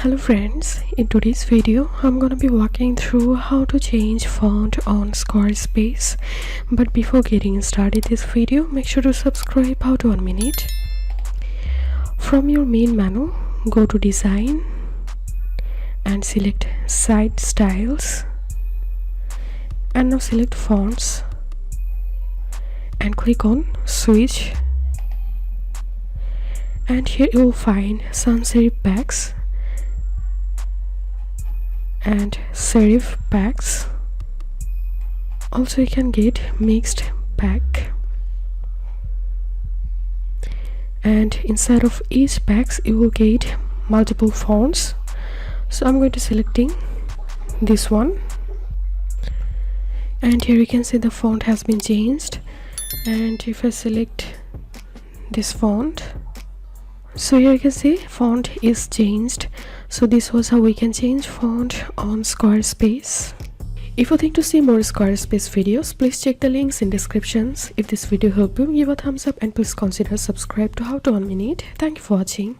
Hello friends, in today's video I'm gonna be walking through how to change font on Squarespace. But before getting started this video, make sure to subscribe. How to 1 minute. From your main menu, go to design and select site styles, and now select fonts and click on switch, and here you will find sans serif packs and serif packs. Also you can get mixed pack, and inside of each packs you will get multiple fonts. So I'm going to selecting this one, and here you can see the font has been changed. And if I select this font, so here you can see font is changed. So this was how we can change font on Squarespace. If you think to see more Squarespace videos, please check the links in descriptions. If this video helped you, give a thumbs up and please consider subscribe to How to 1 Minute. Thank you for watching.